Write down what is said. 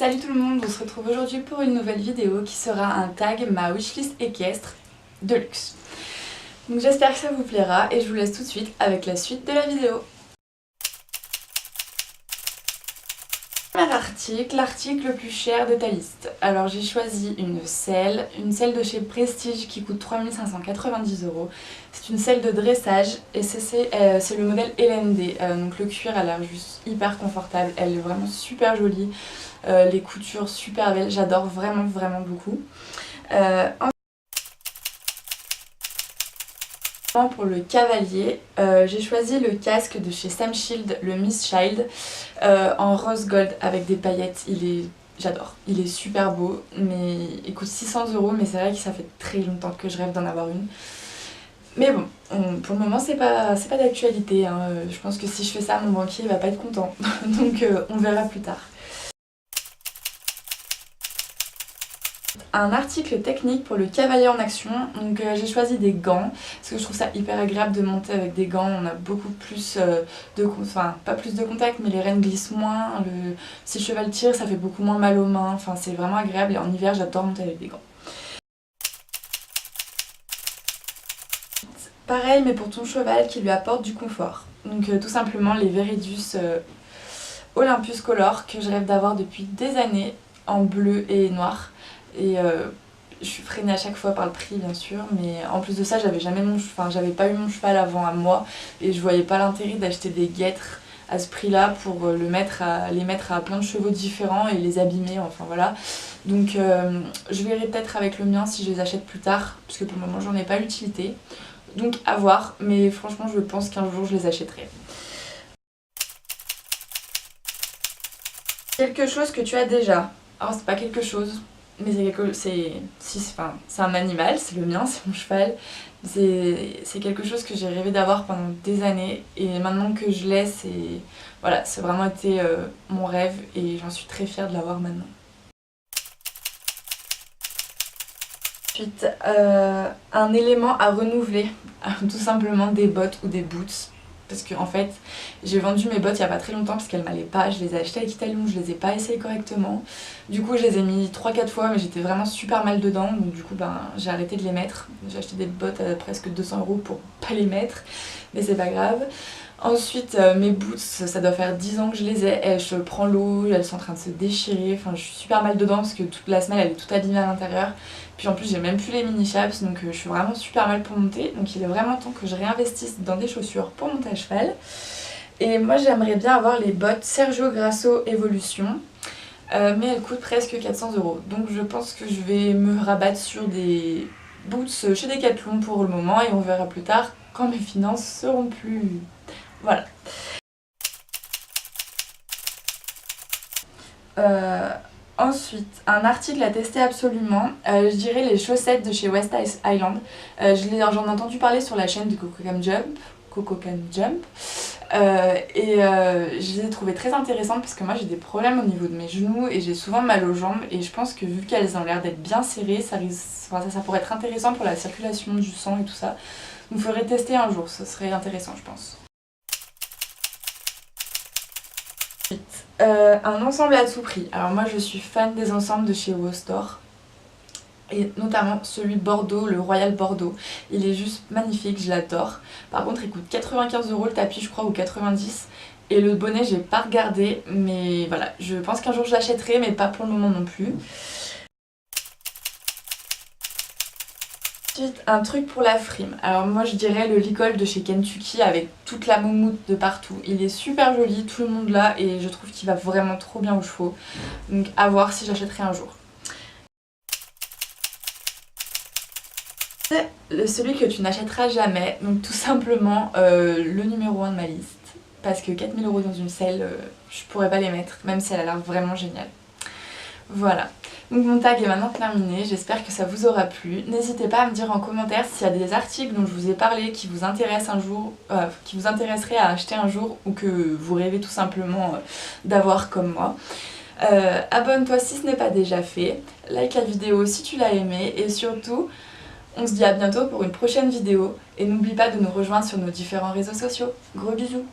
Salut tout le monde, on se retrouve aujourd'hui pour une nouvelle vidéo qui sera un tag ma wishlist équestre de luxe. Donc j'espère que ça vous plaira et je vous laisse tout de suite avec la suite de la vidéo. L'article le plus cher de ta liste. Alors j'ai choisi une selle de chez Prestige qui coûte 3590 €. C'est une selle de dressage et c'est le modèle LND. Donc le cuir a l'air juste hyper confortable, elle est vraiment super jolie. Les coutures super belles, j'adore vraiment beaucoup. Pour le cavalier, j'ai choisi le casque de chez Sam Shield, le Miss Child, en rose gold avec des paillettes. J'adore, il est super beau, mais il coûte 600 €, mais c'est vrai que ça fait très longtemps que je rêve d'en avoir une. Mais bon, pour le moment c'est pas d'actualité, hein. Je pense que si je fais ça, mon banquier va pas être content, donc on verra plus tard. Un article technique pour le cavalier en action, donc j'ai choisi des gants parce que je trouve ça hyper agréable de monter avec des gants. On a beaucoup plus pas plus de contact, mais les rênes glissent moins, si le cheval tire ça fait beaucoup moins mal aux mains, enfin c'est vraiment agréable et en hiver j'adore monter avec des gants. Pareil mais pour ton cheval qui lui apporte du confort, donc tout simplement les Veridus Olympus Color que je rêve d'avoir depuis des années en bleu et noir. Et je suis freinée à chaque fois par le prix bien sûr, mais en plus de ça j'avais pas eu mon cheval avant à moi et je voyais pas l'intérêt d'acheter des guêtres à ce prix là pour les mettre à plein de chevaux différents et les abîmer, enfin voilà. Donc je verrai peut-être avec le mien si je les achète plus tard, parce que pour le moment j'en ai pas l'utilité, donc à voir, mais franchement je pense qu'un jour je les achèterai. Quelque chose que tu as déjà. Alors c'est pas quelque chose, mais c'est un animal, c'est le mien, c'est mon cheval. C'est quelque chose que j'ai rêvé d'avoir pendant des années et maintenant que je l'ai, voilà, c'est vraiment été mon rêve et j'en suis très fière de l'avoir maintenant. Ensuite, un élément à renouveler, tout simplement des bottes ou des boots. Parce que en fait j'ai vendu mes bottes il n'y a pas très longtemps parce qu'elles m'allaient pas, je les ai achetées avec Italium, je les ai pas essayées correctement. Du coup je les ai mis 3-4 fois mais j'étais vraiment super mal dedans, donc du coup j'ai arrêté de les mettre. J'ai acheté des bottes à presque 200 € pour pas les mettre, mais c'est pas grave. Ensuite mes boots, ça doit faire 10 ans que je les ai, je prends l'eau, elles sont en train de se déchirer, enfin je suis super mal dedans parce que toute la semelle elle est toute abîmée à l'intérieur. Puis en plus j'ai même plus les mini chaps, donc je suis vraiment super mal pour monter, donc il est vraiment temps que je réinvestisse dans des chaussures pour monter à cheval. Et moi j'aimerais bien avoir les bottes Sergio Grasso Evolution, mais elles coûtent presque 400 €, donc je pense que je vais me rabattre sur des boots chez Decathlon pour le moment et on verra plus tard quand mes finances seront plus... Voilà. Ensuite, un article à tester absolument, je dirais les chaussettes de chez West Island. J'en ai entendu parler sur la chaîne de Coco Can Jump, et je les ai trouvées très intéressantes parce que moi j'ai des problèmes au niveau de mes genoux et j'ai souvent mal aux jambes, et je pense que vu qu'elles ont l'air d'être bien serrées, ça pourrait être intéressant pour la circulation du sang et tout ça. Donc il faudrait tester un jour, ce serait intéressant je pense. Un ensemble à tout prix. Alors moi je suis fan des ensembles de chez Wostore et notamment celui Bordeaux, le Royal Bordeaux. Il est juste magnifique, je l'adore. Par contre il coûte 95 € le tapis je crois, ou 90, et le bonnet j'ai pas regardé, mais voilà, je pense qu'un jour je l'achèterai mais pas pour le moment non plus. Ensuite, un truc pour la frime. Alors moi je dirais le licol de chez Kentucky avec toute la moumoute de partout. Il est super joli, tout le monde l'a et je trouve qu'il va vraiment trop bien aux chevaux. Donc à voir si j'achèterai un jour. Celui que tu n'achèteras jamais, donc tout simplement le numéro 1 de ma liste. Parce que 4000 € dans une selle, je pourrais pas les mettre, même si elle a l'air vraiment géniale. Voilà, donc mon tag est maintenant terminé, j'espère que ça vous aura plu. N'hésitez pas à me dire en commentaire s'il y a des articles dont je vous ai parlé qui vous intéressent un jour, qui vous intéresseraient à acheter un jour, ou que vous rêvez tout simplement d'avoir comme moi. Abonne-toi si ce n'est pas déjà fait, like la vidéo si tu l'as aimée, et surtout, on se dit à bientôt pour une prochaine vidéo. Et n'oublie pas de nous rejoindre sur nos différents réseaux sociaux. Gros bisous!